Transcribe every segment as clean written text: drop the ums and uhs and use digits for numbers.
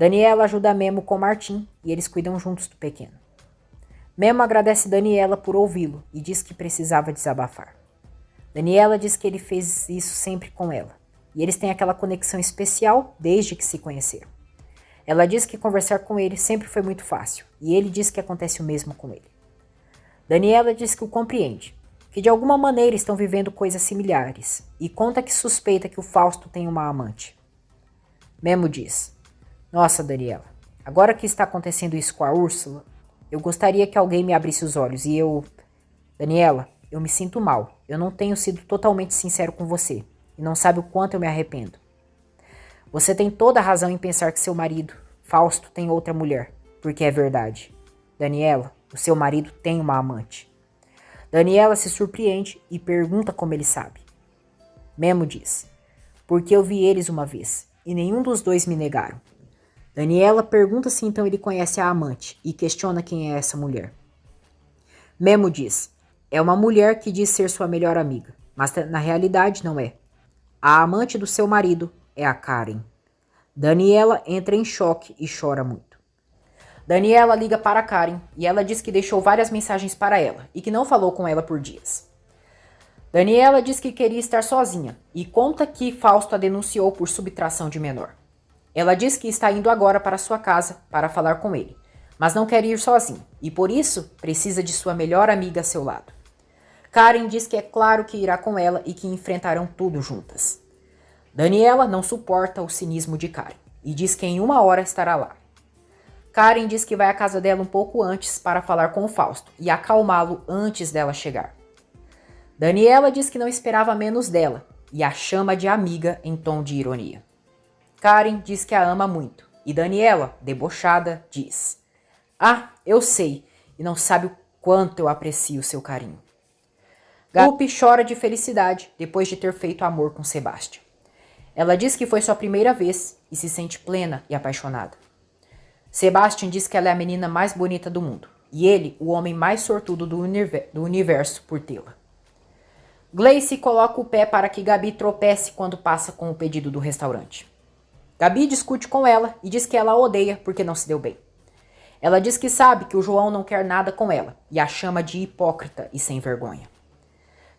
Daniela ajuda Memo com Martim e eles cuidam juntos do pequeno. Memo agradece Daniela por ouvi-lo e diz que precisava desabafar. Daniela diz que ele fez isso sempre com ela e eles têm aquela conexão especial desde que se conheceram. Ela diz que conversar com ele sempre foi muito fácil e ele diz que acontece o mesmo com ele. Daniela diz que o compreende, que de alguma maneira estão vivendo coisas similares e conta que suspeita que o Fausto tem uma amante. Memo diz: Nossa, Daniela, agora que está acontecendo isso com a Úrsula, eu gostaria que alguém me abrisse os olhos e eu... Daniela, eu me sinto mal. Eu não tenho sido totalmente sincero com você e não sabe o quanto eu me arrependo. Você tem toda a razão em pensar que seu marido, Fausto, tem outra mulher, porque é verdade. Daniela, o seu marido tem uma amante. Daniela se surpreende e pergunta como ele sabe. Memo diz: Porque eu vi eles uma vez e nenhum dos dois me negaram. Daniela pergunta se então ele conhece a amante e questiona quem é essa mulher. Memo diz: É uma mulher que diz ser sua melhor amiga, mas na realidade não é. A amante do seu marido é a Karen. Daniela entra em choque e chora muito. Daniela liga para a Karen e ela diz que deixou várias mensagens para ela e que não falou com ela por dias. Daniela diz que queria estar sozinha e conta que Fausto a denunciou por subtração de menor. Ela diz que está indo agora para sua casa para falar com ele, mas não quer ir sozinha e por isso precisa de sua melhor amiga a seu lado. Karen diz que é claro que irá com ela e que enfrentarão tudo juntas. Daniela não suporta o cinismo de Karen e diz que em 1 hora estará lá. Karen diz que vai à casa dela um pouco antes para falar com o Fausto e acalmá-lo antes dela chegar. Daniela diz que não esperava menos dela e a chama de amiga em tom de ironia. Karen diz que a ama muito e Daniela, debochada, diz: eu sei e não sabe o quanto eu aprecio seu carinho. Gupe chora de felicidade depois de ter feito amor com Sebastian. Ela diz que foi sua primeira vez e se sente plena e apaixonada. Sebastian diz que ela é a menina mais bonita do mundo e ele o homem mais sortudo do universo por tê-la. Gleice coloca o pé para que Gabi tropece quando passa com o pedido do restaurante. Gabi discute com ela e diz que ela a odeia porque não se deu bem. Ela diz que sabe que o João não quer nada com ela e a chama de hipócrita e sem vergonha.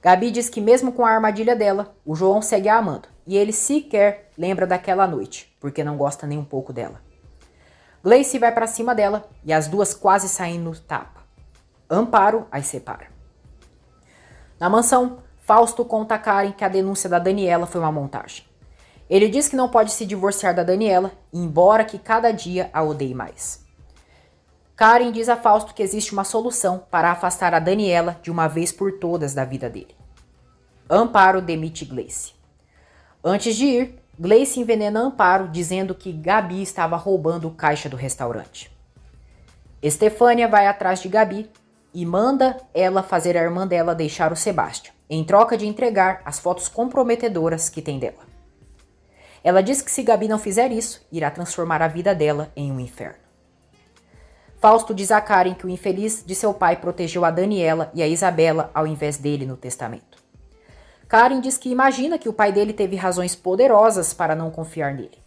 Gabi diz que mesmo com a armadilha dela, o João segue a amando e ele sequer lembra daquela noite, porque não gosta nem um pouco dela. Gleice vai para cima dela e as duas quase saem no tapa. Amparo as separa. Na mansão, Fausto conta a Karen que a denúncia da Daniela foi uma montagem. Ele diz que não pode se divorciar da Daniela, embora que cada dia a odeie mais. Karen diz a Fausto que existe uma solução para afastar a Daniela de uma vez por todas da vida dele. Amparo demite Gleice. Antes de ir, Gleice envenena Amparo dizendo que Gabi estava roubando o caixa do restaurante. Estefânia vai atrás de Gabi e manda ela fazer a irmã dela deixar o Sebastian, em troca de entregar as fotos comprometedoras que tem dela. Ela diz que se Gabi não fizer isso, irá transformar a vida dela em um inferno. Fausto diz a Karen que o infeliz de seu pai protegeu a Daniela e a Isabela ao invés dele no testamento. Karen diz que imagina que o pai dele teve razões poderosas para não confiar nele.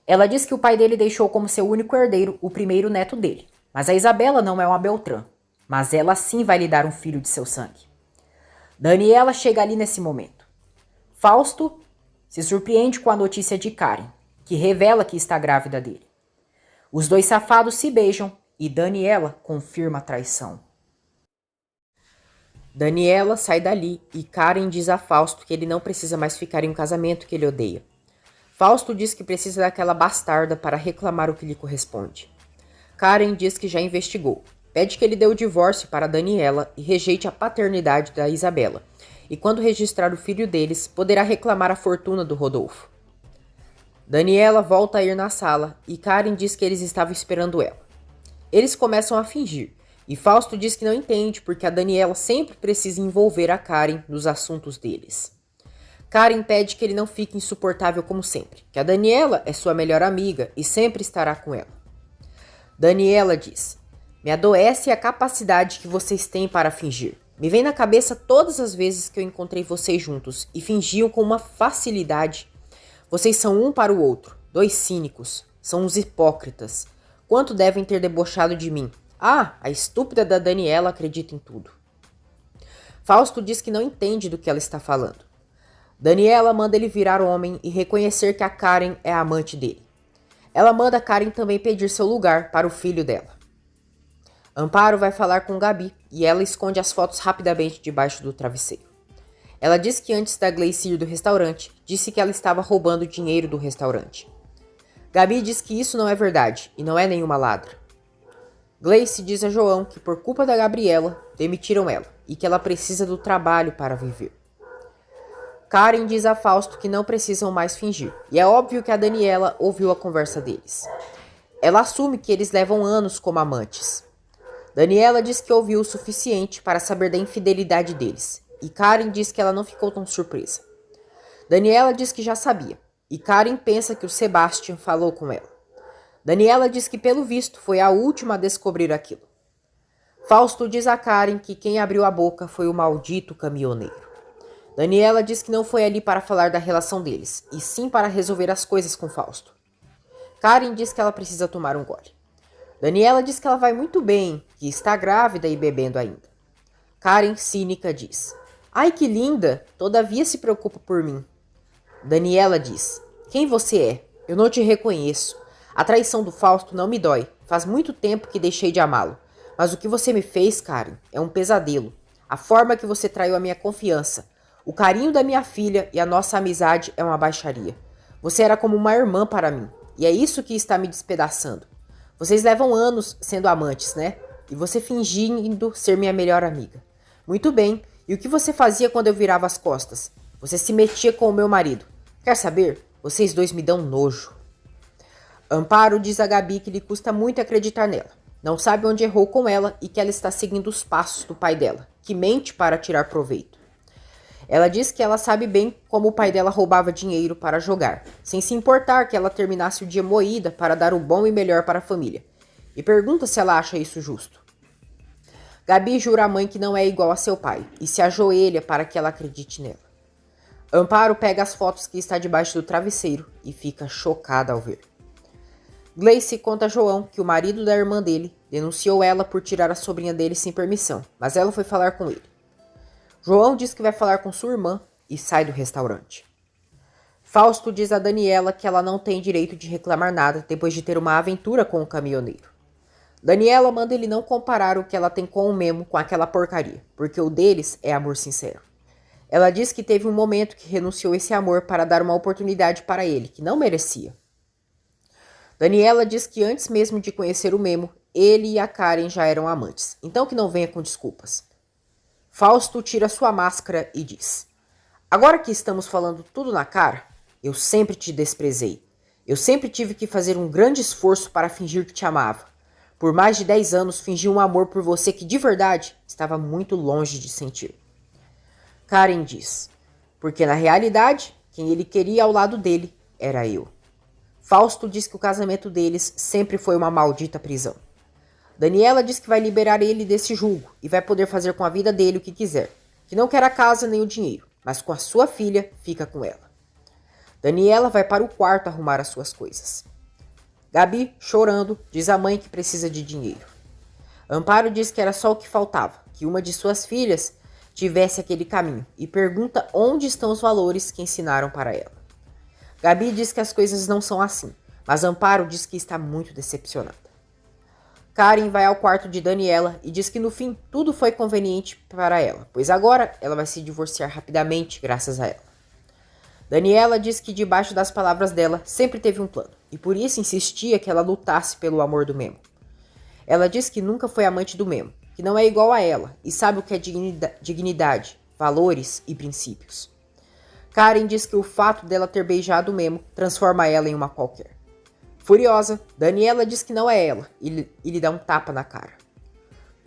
Ela diz que o pai dele deixou como seu único herdeiro o primeiro neto dele, mas a Isabela não é uma Beltrã, mas ela sim vai lhe dar um filho de seu sangue. Daniela chega ali nesse momento. Fausto se surpreende com a notícia de Karen, que revela que está grávida dele. Os dois safados se beijam e Daniela confirma a traição. Daniela sai dali e Karen diz a Fausto que ele não precisa mais ficar em um casamento que ele odeia. Fausto diz que precisa daquela bastarda para reclamar o que lhe corresponde. Karen diz que já investigou. Pede que ele dê o divórcio para Daniela e rejeite a paternidade da Isabela. E quando registrar o filho deles, poderá reclamar a fortuna do Rodolfo. Daniela volta a ir na sala e Karen diz que eles estavam esperando ela. Eles começam a fingir e Fausto diz que não entende porque a Daniela sempre precisa envolver a Karen nos assuntos deles. Karen pede que ele não fique insuportável como sempre, que a Daniela é sua melhor amiga e sempre estará com ela. Daniela diz: Me adoece a capacidade que vocês têm para fingir. Me vem na cabeça todas as vezes que eu encontrei vocês juntos e fingiam com uma facilidade. Vocês são um para o outro, dois cínicos, São uns hipócritas. Quanto devem ter debochado de mim? Ah, a estúpida da Daniela acredita em tudo. Fausto diz que não entende do que ela está falando. Daniela manda ele virar homem e reconhecer que a Karen é a amante dele. Ela manda a Karen também pedir seu lugar para o filho dela. Amparo vai falar com Gabi e ela esconde as fotos rapidamente debaixo do travesseiro. Ela diz que antes da Gleice ir do restaurante, disse que ela estava roubando dinheiro do restaurante. Gabi diz que isso não é verdade e não é nenhuma ladra. Gleice diz a João que por culpa da Gabriela, demitiram ela e que ela precisa do trabalho para viver. Karen diz a Fausto que não precisam mais fingir, e é óbvio que a Daniela ouviu a conversa deles. Ela assume que eles levam anos como amantes. Daniela diz que ouviu o suficiente para saber da infidelidade deles, e Karen diz que ela não ficou tão surpresa. Daniela diz que já sabia, e Karen pensa que o Sebastian falou com ela. Daniela diz que pelo visto foi a última a descobrir aquilo. Fausto diz a Karen que quem abriu a boca foi o maldito caminhoneiro. Daniela diz que não foi ali para falar da relação deles, e sim para resolver as coisas com Fausto. Karen diz que ela precisa tomar um gole. Daniela diz que ela vai muito bem, que está grávida e bebendo ainda. Karen, cínica, diz: ai, que linda! Todavia se preocupa por mim. Daniela diz: quem você é? Eu não te reconheço. A traição do Fausto não me dói. Faz muito tempo que deixei de amá-lo. Mas o que você me fez, Karen, é um pesadelo. A forma que você traiu a minha confiança, o carinho da minha filha e a nossa amizade é uma baixaria. Você era como uma irmã para mim, e é isso que está me despedaçando. Vocês levam anos sendo amantes, né? E você fingindo ser minha melhor amiga. Muito bem, e o que você fazia quando eu virava as costas? Você se metia com o meu marido. Quer saber? Vocês dois me dão nojo. Amparo diz a Gabi que lhe custa muito acreditar nela. Não sabe onde errou com ela e que ela está seguindo os passos do pai dela, que mente para tirar proveito. Ela diz que ela sabe bem como o pai dela roubava dinheiro para jogar, sem se importar que ela terminasse o dia moída para dar o bom e melhor para a família. E pergunta se ela acha isso justo. Gabi jura à mãe que não é igual a seu pai e se ajoelha para que ela acredite nela. Amparo pega as fotos que está debaixo do travesseiro e fica chocada ao ver. Gleice conta a João que o marido da irmã dele denunciou ela por tirar a sobrinha dele sem permissão, mas ela foi falar com ele. João diz que vai falar com sua irmã e sai do restaurante. Fausto diz a Daniela que ela não tem direito de reclamar nada depois de ter uma aventura com o caminhoneiro. Daniela manda ele não comparar o que ela tem com o Memo com aquela porcaria, porque o deles é amor sincero. Ela diz que teve um momento que renunciou esse amor para dar uma oportunidade para ele, que não merecia. Daniela diz que antes mesmo de conhecer o Memo, ele e a Karen já eram amantes, então que não venha com desculpas. Fausto tira sua máscara e diz: agora que estamos falando tudo na cara, eu sempre te desprezei. Eu sempre tive que fazer um grande esforço para fingir que te amava. Por mais de 10 anos fingi um amor por você que de verdade estava muito longe de sentir. Karen diz: porque na realidade, quem ele queria ao lado dele era eu. Fausto diz que o casamento deles sempre foi uma maldita prisão. Daniela diz que vai liberar ele desse julgo e vai poder fazer com a vida dele o que quiser, que não quer a casa nem o dinheiro, mas com a sua filha fica com ela. Daniela vai para o quarto arrumar as suas coisas. Gabi, chorando, diz à mãe que precisa de dinheiro. Amparo diz que era só o que faltava, que uma de suas filhas tivesse aquele caminho e pergunta onde estão os valores que ensinaram para ela. Gabi diz que as coisas não são assim, mas Amparo diz que está muito decepcionada. Karen vai ao quarto de Daniela e diz que no fim tudo foi conveniente para ela, pois agora ela vai se divorciar rapidamente graças a ela. Daniela diz que debaixo das palavras dela sempre teve um plano e por isso insistia que ela lutasse pelo amor do Memo. Ela diz que nunca foi amante do Memo, que não é igual a ela e sabe o que é dignidade, valores e princípios. Karen diz que o fato dela ter beijado o Memo transforma ela em uma qualquer. Furiosa, Daniela diz que não é ela e lhe dá um tapa na cara.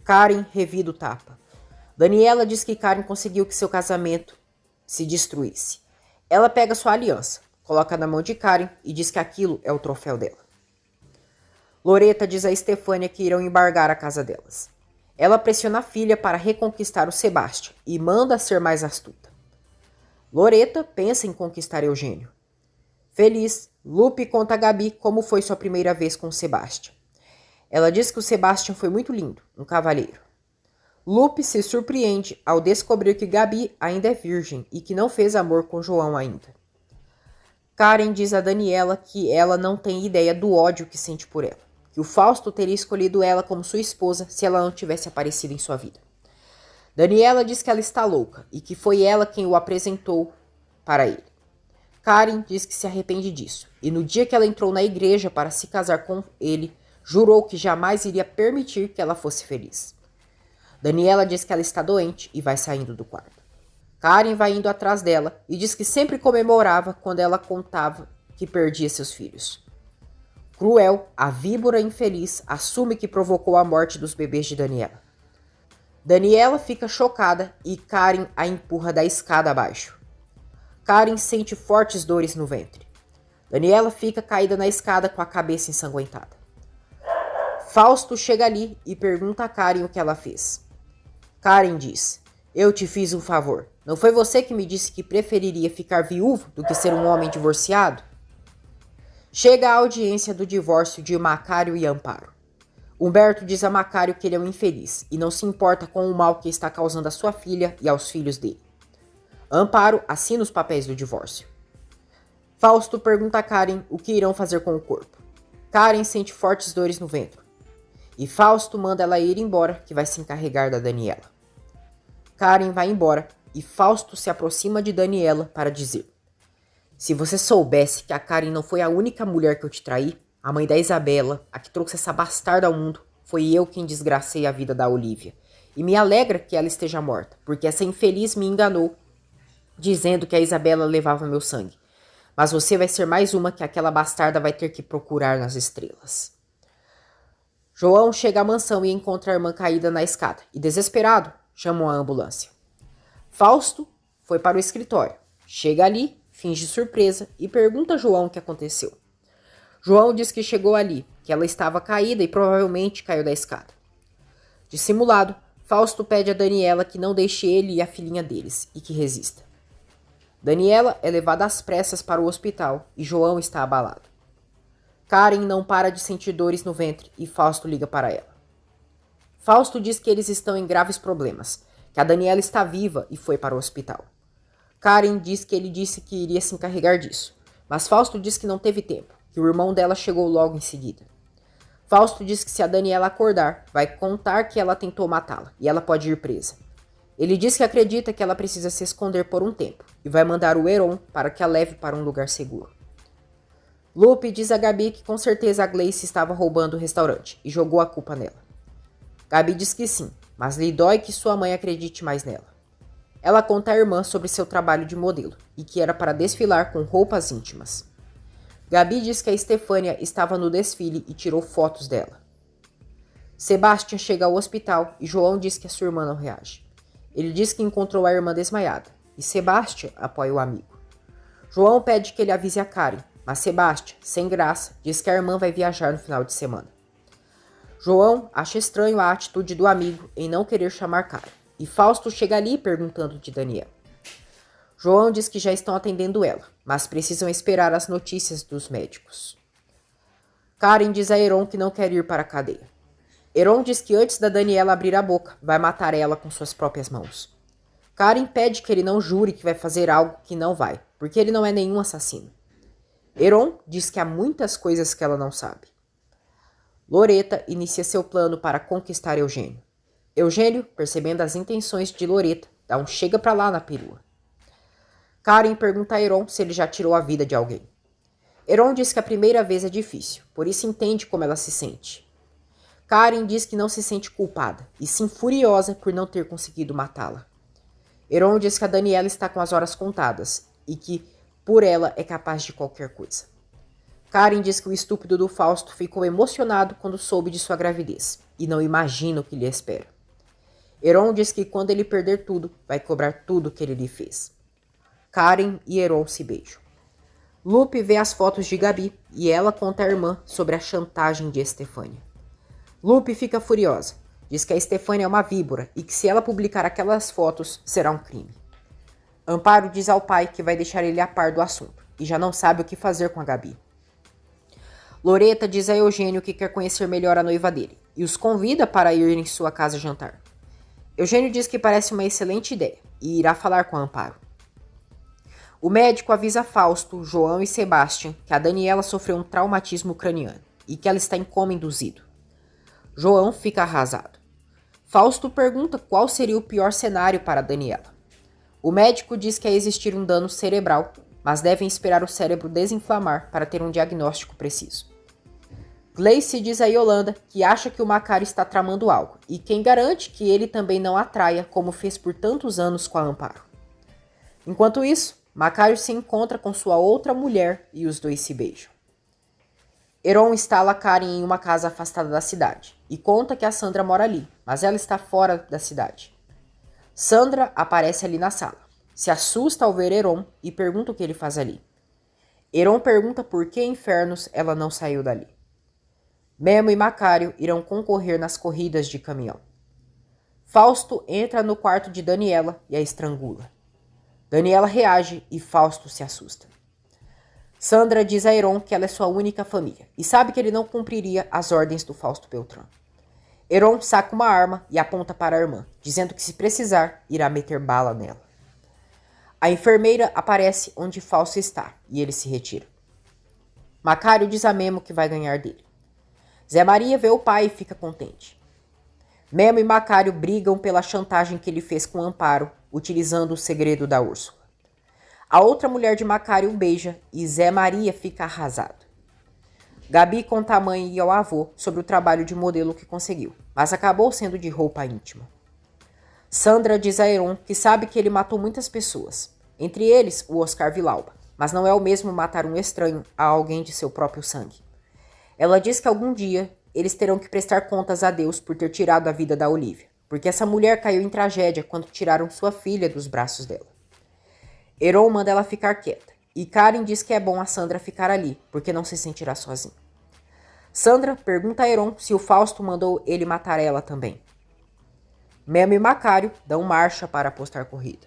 Karen revida o tapa. Daniela diz que Karen conseguiu que seu casamento se destruísse. Ela pega sua aliança, coloca na mão de Karen e diz que aquilo é o troféu dela. Loreta diz a Estefânia que irão embargar a casa delas. Ela pressiona a filha para reconquistar o Sebastião e manda ser mais astuta. Loreta pensa em conquistar Eugênio. Feliz, Lupe conta a Gabi como foi sua primeira vez com o Sebastian. Ela diz que o Sebastian foi muito lindo, um cavalheiro. Lupe se surpreende ao descobrir que Gabi ainda é virgem e que não fez amor com João ainda. Karen diz a Daniela que ela não tem ideia do ódio que sente por ela, que o Fausto teria escolhido ela como sua esposa se ela não tivesse aparecido em sua vida. Daniela diz que ela está louca e que foi ela quem o apresentou para ele. Karen diz que se arrepende disso e no dia que ela entrou na igreja para se casar com ele, jurou que jamais iria permitir que ela fosse feliz. Daniela diz que ela está doente e vai saindo do quarto. Karen vai indo atrás dela e diz que sempre comemorava quando ela contava que perdia seus filhos. Cruel, a víbora infeliz, assume que provocou a morte dos bebês de Daniela. Daniela fica chocada e Karen a empurra da escada abaixo. Karen sente fortes dores no ventre. Daniela fica caída na escada com a cabeça ensanguentada. Fausto chega ali e pergunta a Karen o que ela fez. Karen diz: eu te fiz um favor. Não foi você que me disse que preferiria ficar viúvo do que ser um homem divorciado? Chega a audiência do divórcio de Macário e Amparo. Humberto diz a Macário que ele é um infeliz e não se importa com o mal que está causando à sua filha e aos filhos dele. Amparo assina os papéis do divórcio. Fausto pergunta a Karen o que irão fazer com o corpo. Karen sente fortes dores no ventre. E Fausto manda ela ir embora, que vai se encarregar da Daniela. Karen vai embora e Fausto se aproxima de Daniela para dizer: se você soubesse que a Karen não foi a única mulher que eu te traí, a mãe da Isabela, a que trouxe essa bastarda ao mundo, foi eu quem desgracei a vida da Olívia. E me alegra que ela esteja morta, porque essa infeliz me enganou, dizendo que a Isabela levava meu sangue. Mas você vai ser mais uma que aquela bastarda vai ter que procurar nas estrelas. João chega à mansão e encontra a irmã caída na escada, e desesperado, chamam a ambulância. Fausto foi para o escritório. Chega ali, finge surpresa e pergunta a João o que aconteceu. João diz que chegou ali, que ela estava caída e provavelmente caiu da escada. Dissimulado, Fausto pede a Daniela que não deixe ele e a filhinha deles e que resista. Daniela é levada às pressas para o hospital e João está abalado. Karen não para de sentir dores no ventre e Fausto liga para ela. Fausto diz que eles estão em graves problemas, que a Daniela está viva e foi para o hospital. Karen diz que ele disse que iria se encarregar disso, mas Fausto diz que não teve tempo, que o irmão dela chegou logo em seguida. Fausto diz que se a Daniela acordar, vai contar que ela tentou matá-la e ela pode ir presa. Ele diz que acredita que ela precisa se esconder por um tempo e vai mandar o Heron para que a leve para um lugar seguro. Lupe diz a Gabi que com certeza a Gleice estava roubando o restaurante e jogou a culpa nela. Gabi diz que sim, mas lhe dói que sua mãe acredite mais nela. Ela conta à irmã sobre seu trabalho de modelo e que era para desfilar com roupas íntimas. Gabi diz que a Estefânia estava no desfile e tirou fotos dela. Sebastian chega ao hospital e João diz que a sua irmã não reage. Ele diz que encontrou a irmã desmaiada e Sebastian apoia o amigo. João pede que ele avise a Karen, mas Sebastian, sem graça, diz que a irmã vai viajar no final de semana. João acha estranho a atitude do amigo em não querer chamar Karen e Fausto chega ali perguntando de Daniela. João diz que já estão atendendo ela, mas precisam esperar as notícias dos médicos. Karen diz a Heron que não quer ir para a cadeia. Heron diz que antes da Daniela abrir a boca, vai matar ela com suas próprias mãos. Karen pede que ele não jure que vai fazer algo que não vai, porque ele não é nenhum assassino. Heron diz que há muitas coisas que ela não sabe. Loreta inicia seu plano para conquistar Eugênio. Eugênio, percebendo as intenções de Loreta, dá um chega pra lá na perua. Karen pergunta a Heron se ele já tirou a vida de alguém. Heron diz que a primeira vez é difícil, por isso entende como ela se sente. Karen diz que não se sente culpada, e sim furiosa por não ter conseguido matá-la. Heron diz que a Daniela está com as horas contadas, e que, por ela, é capaz de qualquer coisa. Karen diz que o estúpido do Fausto ficou emocionado quando soube de sua gravidez, e não imagina o que lhe espera. Heron diz que quando ele perder tudo, vai cobrar tudo que ele lhe fez. Karen e Heron se beijam. Lupe vê as fotos de Gabi, e ela conta à irmã sobre a chantagem de Estefânia. Lupe fica furiosa. Diz que a Estefânia é uma víbora e que se ela publicar aquelas fotos, será um crime. Amparo diz ao pai que vai deixar ele a par do assunto e já não sabe o que fazer com a Gabi. Loreta diz a Eugênio que quer conhecer melhor a noiva dele e os convida para ir em sua casa jantar. Eugênio diz que parece uma excelente ideia e irá falar com a Amparo. O médico avisa Fausto, João e Sebastian que a Daniela sofreu um traumatismo craniano e que ela está em coma induzido. João fica arrasado. Fausto pergunta qual seria o pior cenário para Daniela. O médico diz que é existir um dano cerebral, mas devem esperar o cérebro desinflamar para ter um diagnóstico preciso. Gleice diz a Yolanda que acha que o Macário está tramando algo e quem garante que ele também não a traia como fez por tantos anos com a Amparo. Enquanto isso, Macário se encontra com sua outra mulher e os dois se beijam. Heron instala Karen em uma casa afastada da cidade e conta que a Sandra mora ali, mas ela está fora da cidade. Sandra aparece ali na sala, se assusta ao ver Heron e pergunta o que ele faz ali. Heron pergunta por que infernos ela não saiu dali. Memo e Macário irão concorrer nas corridas de caminhão. Fausto entra no quarto de Daniela e a estrangula. Daniela reage e Fausto se assusta. Sandra diz a Heron que ela é sua única família e sabe que ele não cumpriria as ordens do Fausto Beltrão. Heron saca uma arma e aponta para a irmã, dizendo que se precisar, irá meter bala nela. A enfermeira aparece onde Fausto está e ele se retira. Macário diz a Memo que vai ganhar dele. Zé Maria vê o pai e fica contente. Memo e Macário brigam pela chantagem que ele fez com Amparo, utilizando o segredo da Úrsula. A outra mulher de Macário o beija e Zé Maria fica arrasado. Gabi conta à mãe e ao avô sobre o trabalho de modelo que conseguiu, mas acabou sendo de roupa íntima. Sandra diz a Heron que sabe que ele matou muitas pessoas, entre eles o Oscar Vilauba, mas não é o mesmo matar um estranho a alguém de seu próprio sangue. Ela diz que algum dia eles terão que prestar contas a Deus por ter tirado a vida da Olivia, porque essa mulher caiu em tragédia quando tiraram sua filha dos braços dela. Heron manda ela ficar quieta, e Karen diz que é bom a Sandra ficar ali, porque não se sentirá sozinha. Sandra pergunta a Heron se o Fausto mandou ele matar ela também. Memo e Macário dão marcha para apostar corrida.